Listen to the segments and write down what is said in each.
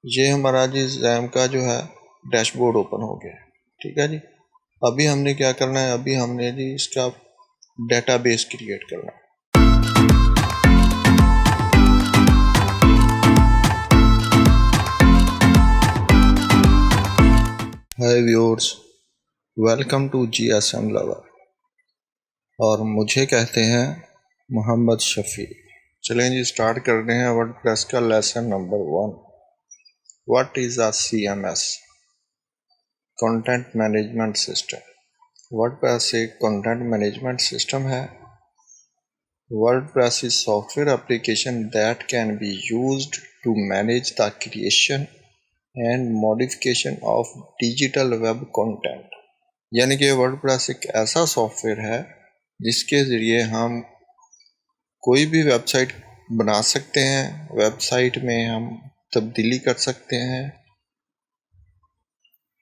ये हमारा जी जैम का जो है डैशबोर्ड ओपन हो गया। ठीक है जी। अभी हमने क्या करना है, अभी हमने जी इसका डेटाबेस क्रिएट करना है। Hi viewers, welcome to GSM lover और मुझे कहते हैं मोहम्मद शफी। चलें जी स्टार्ट करते हैं वर्डप्रेस का lesson number 1। What is a CMS? Content management system. WordPress एक कंटेंट मैनेजमेंट सिस्टम है। WordPress is software application that can be used to manage the creation and modification of digital web content। यानी कि WordPress एक ऐसा software है जिसके ज़रिए हम कोई भी वेबसाइट बना सकते हैं, वेबसाइट में हम तब्दीली कर सकते हैं।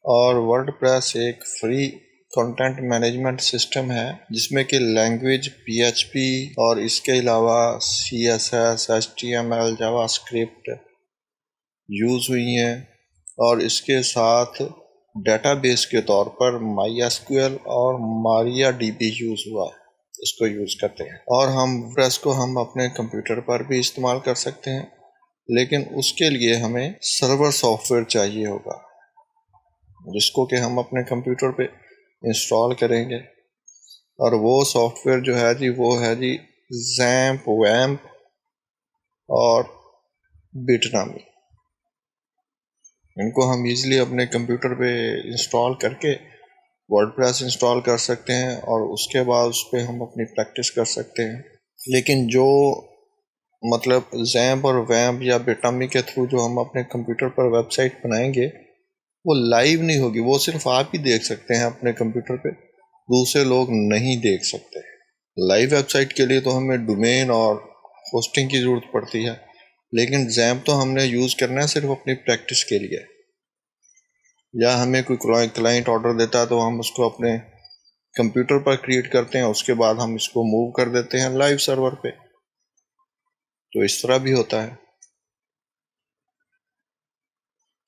और वर्डप्रेस एक फ्री कंटेंट मैनेजमेंट सिस्टम है जिसमें कि लैंग्वेज PHP और इसके अलावा CSS, HTML, जावास्क्रिप्ट यूज़ हुई हैं। और इसके साथ डेटाबेस के तौर पर MySQL और MariaDB यूज़ हुआ है, इसको यूज़ करते हैं। और हम वर्डप्रेस को हम अपने कंप्यूटर पर भी इस्तेमाल कर सकते हैं, लेकिन उसके लिए हमें सर्वर सॉफ्टवेयर चाहिए होगा जिसको कि हम अपने कंप्यूटर पे इंस्टॉल करेंगे। और वो सॉफ्टवेयर जो है जी वो है जी ज़ैम्प, वैम्प और बिटनामी। इनको हम इजीली अपने कंप्यूटर पे इंस्टॉल करके वर्डप्रेस इंस्टॉल कर सकते हैं और उसके बाद उस पर हम अपनी प्रैक्टिस कर सकते हैं। लेकिन जो मतलब ज़ैम्प और वैम्प या बिटनामी के थ्रू जो हम अपने कंप्यूटर पर वेबसाइट बनाएंगे वो लाइव नहीं होगी, वो सिर्फ आप ही देख सकते हैं अपने कंप्यूटर पे, दूसरे लोग नहीं देख सकते। लाइव वेबसाइट के लिए तो हमें डोमेन और होस्टिंग की ज़रूरत पड़ती है, लेकिन ज़ैम्प तो हमने यूज़ करना है सिर्फ अपनी प्रैक्टिस के लिए। या हमें कोई क्लाइंट ऑर्डर देता है तो हम उसको अपने कंप्यूटर पर क्रिएट करते हैं, उसके बाद हम इसको मूव कर देते हैं लाइव सर्वर पे। तो इस तरह भी होता है।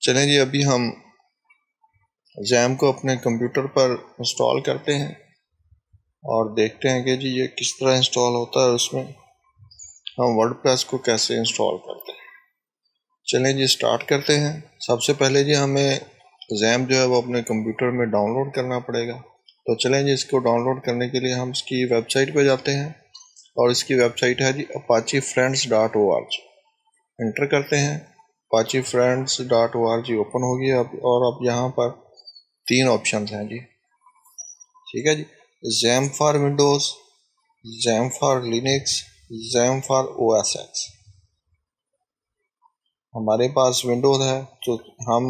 चलें जी अभी हम ज़ैम्प को अपने कंप्यूटर पर इंस्टॉल करते हैं और देखते हैं कि जी ये किस तरह इंस्टॉल होता है, उसमें हम वर्डप्रेस को कैसे इंस्टॉल करते हैं। चलें जी स्टार्ट करते हैं। सबसे पहले जी हमें ज़ैम्प जो है वो अपने कंप्यूटर में डाउनलोड करना पड़ेगा। तो चलें जी इसको डाउनलोड करने के लिए हम इसकी वेबसाइट पे जाते हैं और इसकी वेबसाइट है जी apache-friends.org। इंटर करते हैं, apache-friends.org ओपन होगी अब। और अब यहाँ पर 3 ऑप्शन हैं जी। ठीक है जी, XAMPP for Windows, XAMPP for Linux, XAMPP for OS X। हमारे पास विंडोज़ है तो हम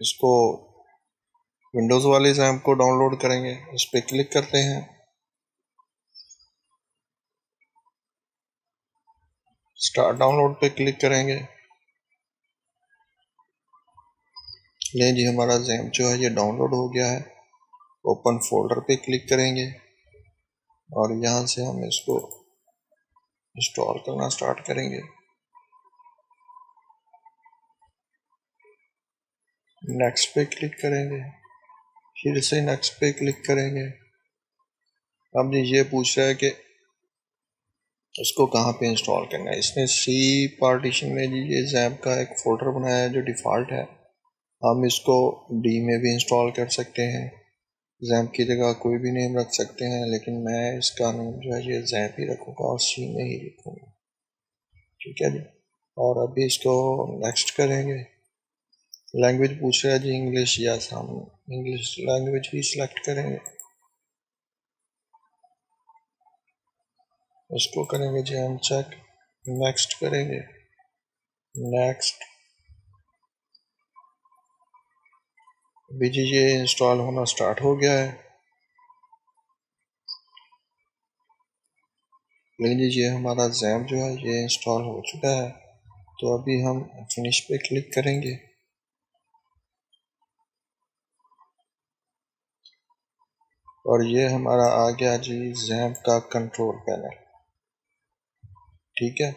इसको विंडोज़ वाले ज़ैम्प को डाउनलोड करेंगे। इस पर क्लिक करते हैं, स्टार्ट डाउनलोड पे क्लिक करेंगे। लें जी हमारा ज़ैम्प जो है ये डाउनलोड हो गया है। ओपन फोल्डर पे क्लिक करेंगे और यहाँ से हम इसको इंस्टॉल करना स्टार्ट करेंगे। नेक्स्ट पे क्लिक करेंगे, फिर से नेक्स्ट पे क्लिक करेंगे। अब ये पूछ रहा है कि उसको कहाँ पे इंस्टॉल करना है। इसने C पार्टीशन में जी ये ज़ैम्प का एक फ़ोल्डर बनाया है जो डिफ़ॉल्ट है। हम इसको D में भी इंस्टॉल कर सकते हैं, ज़ैम्प की जगह कोई भी नेम रख सकते हैं, लेकिन मैं इसका नेम जो है ये ज़ैम्प ही रखूँगा और C में ही लिखूँगा। ठीक है जी। और अभी इसको नेक्स्ट करेंगे। लैंग्वेज पूछ रहा है जी इंग्लिश, या हम इंग्लिश लैंग्वेज भी सिलेक्ट करेंगे। इसको करेंगे जी हम चेक, नेक्स्ट करेंगे, नेक्स्ट। अभी जी ये इंस्टॉल होना स्टार्ट हो गया है। लेकिन ये हमारा ज़ैम्प जो है ये इंस्टॉल हो चुका है। तो अभी हम फिनिश पे क्लिक करेंगे और ये हमारा आ गया जी ज़ैम्प का कंट्रोल पैनल। ठीक है,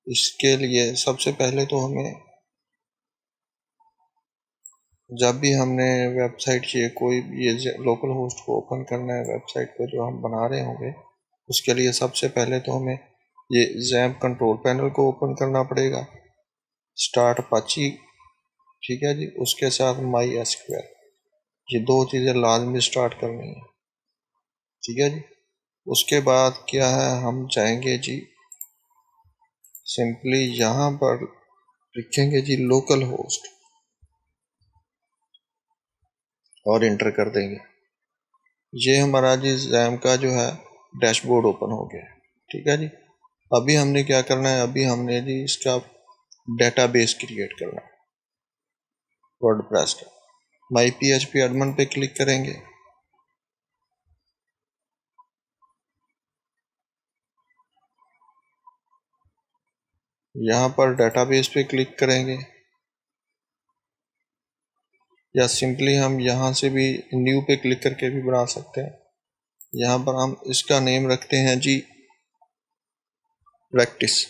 इसके लिए सबसे पहले तो हमें जब भी हमने वेबसाइट ये कोई ये लोकल होस्ट को ओपन करना है, वेबसाइट को जो हम बना रहे होंगे, उसके लिए सबसे पहले तो हमें ये XAMPP कंट्रोल पैनल को ओपन करना पड़ेगा, स्टार्ट अपाची, ठीक है जी, उसके साथ MySQL, ये दो चीज़ें लाजमी स्टार्ट करनी है, ठीक है जी। उसके बाद क्या है, हम चाहेंगे जी सिंपली यहाँ पर लिखेंगे जी लोकल होस्ट और इंटर कर देंगे। ये हमारा जी XAMPP का जो है डैशबोर्ड ओपन हो गया है, ठीक है जी। अभी हमने क्या करना है, अभी हमने जी इसका डेटाबेस क्रिएट करना है वर्डप्रेस का। MyPHP एडमिन पे क्लिक करेंगे, यहाँ पर डेटाबेस पे क्लिक करेंगे, या सिंपली हम यहाँ से भी न्यू पे क्लिक करके भी बना सकते हैं। यहाँ पर हम इसका नेम रखते हैं जी प्रैक्टिस,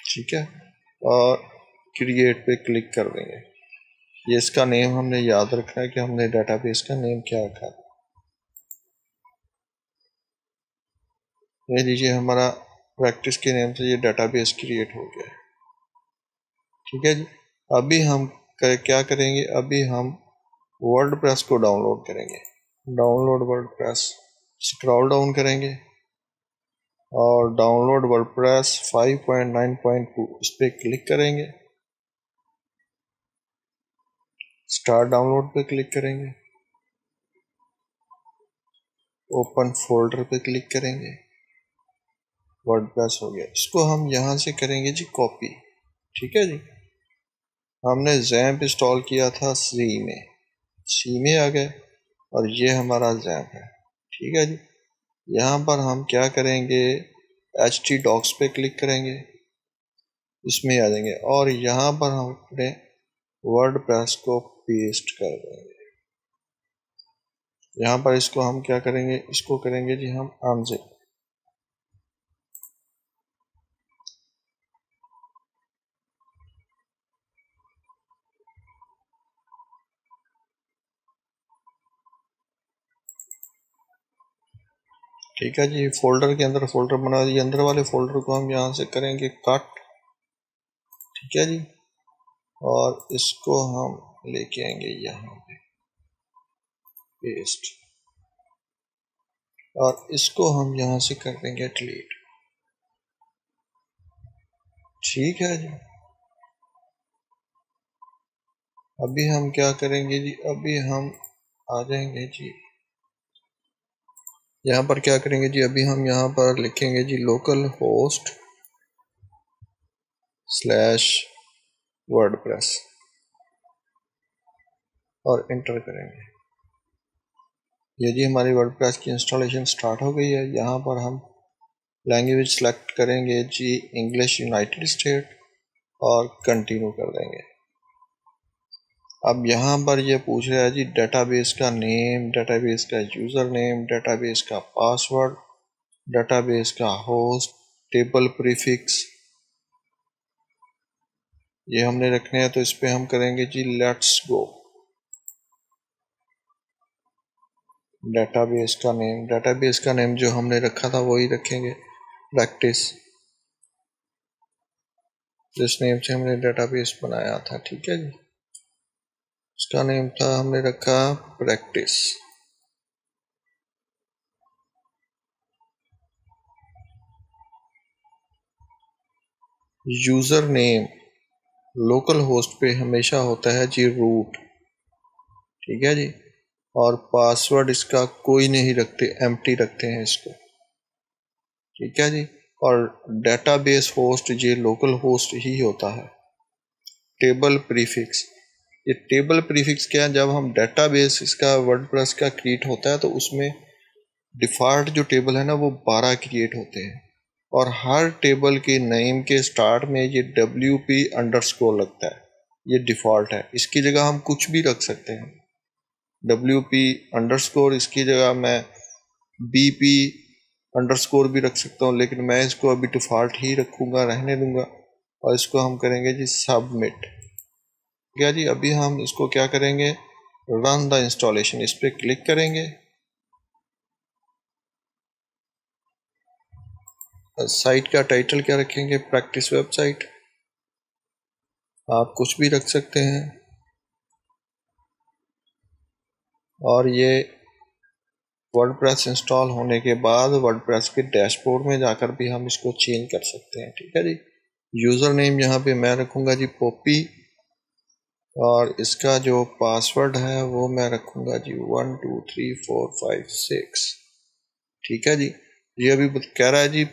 ठीक है, और क्रिएट पे क्लिक कर देंगे। ये इसका नेम हमने याद रखना है कि हमने डेटाबेस का नेम क्या रखा है। ये लीजिए हमारा प्रैक्टिस के नेम से ये डेटाबेस क्रिएट हो गया है, ठीक है जी। अभी हम क्या करेंगे, अभी हम वर्डप्रेस को डाउनलोड करेंगे। डाउनलोड वर्डप्रेस, स्क्रॉल डाउन करेंगे और डाउनलोड वर्डप्रेस 5.9.2 इस पर क्लिक करेंगे, स्टार्ट डाउनलोड पे क्लिक करेंगे, ओपन फोल्डर पे क्लिक करेंगे, वर्डप्रेस हो गया। इसको हम यहाँ से करेंगे जी कॉपी, ठीक है जी। हमने XAMPP इंस्टॉल किया था सी में आ गए और ये हमारा XAMPP है, ठीक है जी। यहाँ पर हम क्या करेंगे, htdocs पे क्लिक करेंगे, इसमें आ जाएंगे और यहाँ पर हम अपने वर्डप्रेस को पेस्ट कर देंगे। यहाँ पर इसको हम क्या करेंगे, इसको करेंगे जी हम अनजिप, ठीक है जी। फोल्डर के अंदर फोल्डर बना दिए, अंदर वाले फोल्डर को हम यहाँ से करेंगे कट, ठीक है जी, और इसको हम लेके आएंगे यहाँ पे पेस्ट, और इसको हम यहाँ से कर देंगे डिलीट, ठीक है जी। अभी हम क्या करेंगे जी, अभी हम आ जाएंगे जी यहाँ पर, क्या करेंगे जी, अभी हम यहाँ पर लिखेंगे जी लोकल होस्ट स्लैश वर्डप्रेस और इंटर करेंगे। ये जी हमारी वर्डप्रेस की इंस्टॉलेशन स्टार्ट हो गई है। यहाँ पर हम लैंग्वेज सेलेक्ट करेंगे जी इंग्लिश यूनाइटेड स्टेट और कंटिन्यू कर देंगे। अब यहाँ पर ये पूछ रहा है जी डेटाबेस का नेम, डेटाबेस का यूज़र नेम, डेटाबेस का पासवर्ड, डेटाबेस का होस्ट, टेबल प्रीफिक्स, ये हमने रखने हैं। तो इस पे हम करेंगे जी लेट्स गो। डेटाबेस का नेम, डेटाबेस का नेम जो हमने रखा था वही रखेंगे, प्रैक्टिस, जिस नेम से हमने डेटाबेस बनाया था, ठीक है जी। उसका नेम था, हमने रखा practice. User name local host पे हमेशा होता है जी रूट, ठीक है जी, और पासवर्ड इसका कोई नहीं रखते, एम्प्टी रखते हैं इसको, ठीक है जी। और डेटाबेस होस्ट ये लोकल होस्ट ही होता है। टेबल प्रीफिक्स, ये टेबल प्रीफिक्स क्या है, जब हम डेटाबेस इसका वर्डप्रेस का क्रिएट होता है तो उसमें डिफ़ॉल्ट जो टेबल है ना वो 12 क्रिएट होते हैं, और हर टेबल के नेम के स्टार्ट में ये WP अंडरस्कोर लगता है, ये डिफ़ॉल्ट है। इसकी जगह हम कुछ भी रख सकते हैं, WP अंडरस्कोर, इसकी जगह मैं BP अंडरस्कोर भी रख सकता हूँ, लेकिन मैं इसको अभी डिफ़ॉल्ट ही रखूँगा, रहने दूँगा। और इसको हम करेंगे जी सबमिट। है जी। अभी हम इसको क्या करेंगे, रन द इंस्टॉलेशन, इस पर क्लिक करेंगे। साइट का टाइटल क्या रखेंगे, प्रैक्टिस वेबसाइट, आप कुछ भी रख सकते हैं। और ये वर्डप्रेस इंस्टॉल होने के बाद वर्डप्रेस के डैशबोर्ड में जाकर भी हम इसको चेंज कर सकते हैं। ठीक है जी। यूज़र नेम यहाँ पे मैं रखूँगा जी पॉपी, और इसका जो पासवर्ड है वो मैं रखूँगा जी 1 2 3 4 5 6। ठीक है जी। ये अभी कह रहा है जी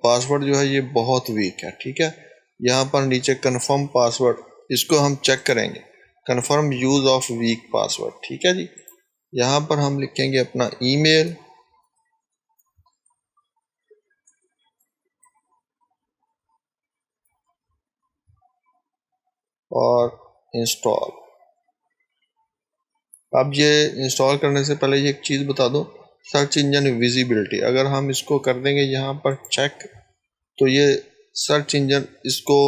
पासवर्ड जो है ये बहुत वीक है। ठीक है, यहाँ पर नीचे कन्फर्म पासवर्ड, इसको हम चेक करेंगे, confirm use of week password. ठीक है जी। यहाँ पर हम लिखेंगे अपना ईमेल, और इंस्टॉल। अब ये इंस्टॉल करने से पहले ये एक चीज़ बता दो, सर्च इंजन विजिबिलिटी, अगर हम इसको कर देंगे यहाँ पर चेक, तो ये सर्च इंजन इसको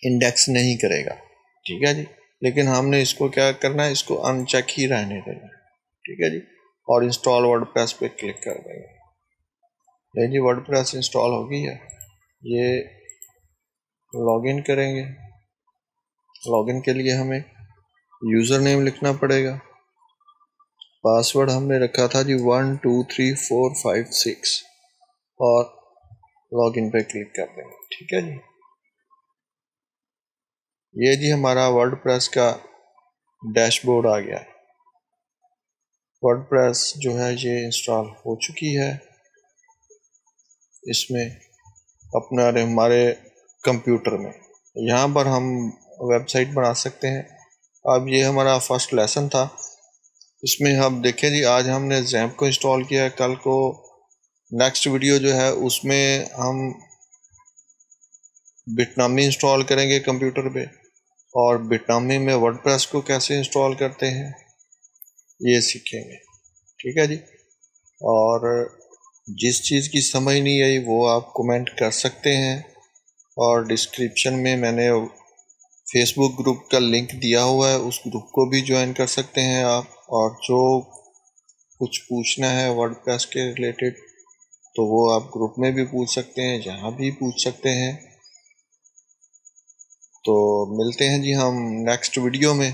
इंडेक्स नहीं करेगा। ठीक है जी। लेकिन हमने इसको क्या करना है, इसको अनचेक ही रहने देना है। ठीक है जी। और इंस्टॉल वर्डप्रेस पे क्लिक कर देंगे। नहीं जी, वर्डप्रेस इंस्टॉल हो गई है। ये लॉगिन करेंगे। लॉगिन के लिए हमें यूज़र नेम लिखना पड़ेगा। पासवर्ड हमने रखा था जी 1 2 3 4 5 6, और लॉगिन पे क्लिक कर देंगे। ठीक है जी। ये जी हमारा वर्डप्रेस का डैशबोर्ड आ गया। वर्डप्रेस जो है ये इंस्टॉल हो चुकी है। इसमें अपना हमारे कंप्यूटर में यहाँ पर हम वेबसाइट बना सकते हैं। अब ये हमारा फर्स्ट लेसन था। इसमें हम देखें जी, आज हमने ज़ैम्प को इंस्टॉल किया है। कल को नेक्स्ट वीडियो जो है उसमें हम बिटनामी इंस्टॉल करेंगे कंप्यूटर पे, और बिटनामी में वर्डप्रेस को कैसे इंस्टॉल करते हैं ये सीखेंगे। ठीक है जी। और जिस चीज़ की समझ नहीं आई वो आप कमेंट कर सकते हैं, और डिस्क्रिप्शन में मैंने फेसबुक ग्रुप का लिंक दिया हुआ है, उस ग्रुप को भी ज्वाइन कर सकते हैं आप। और जो कुछ पूछना है वर्डप्रेस के रिलेटेड तो वो आप ग्रुप में भी पूछ सकते हैं, जहाँ भी पूछ सकते हैं। तो मिलते हैं जी हम नेक्स्ट वीडियो में।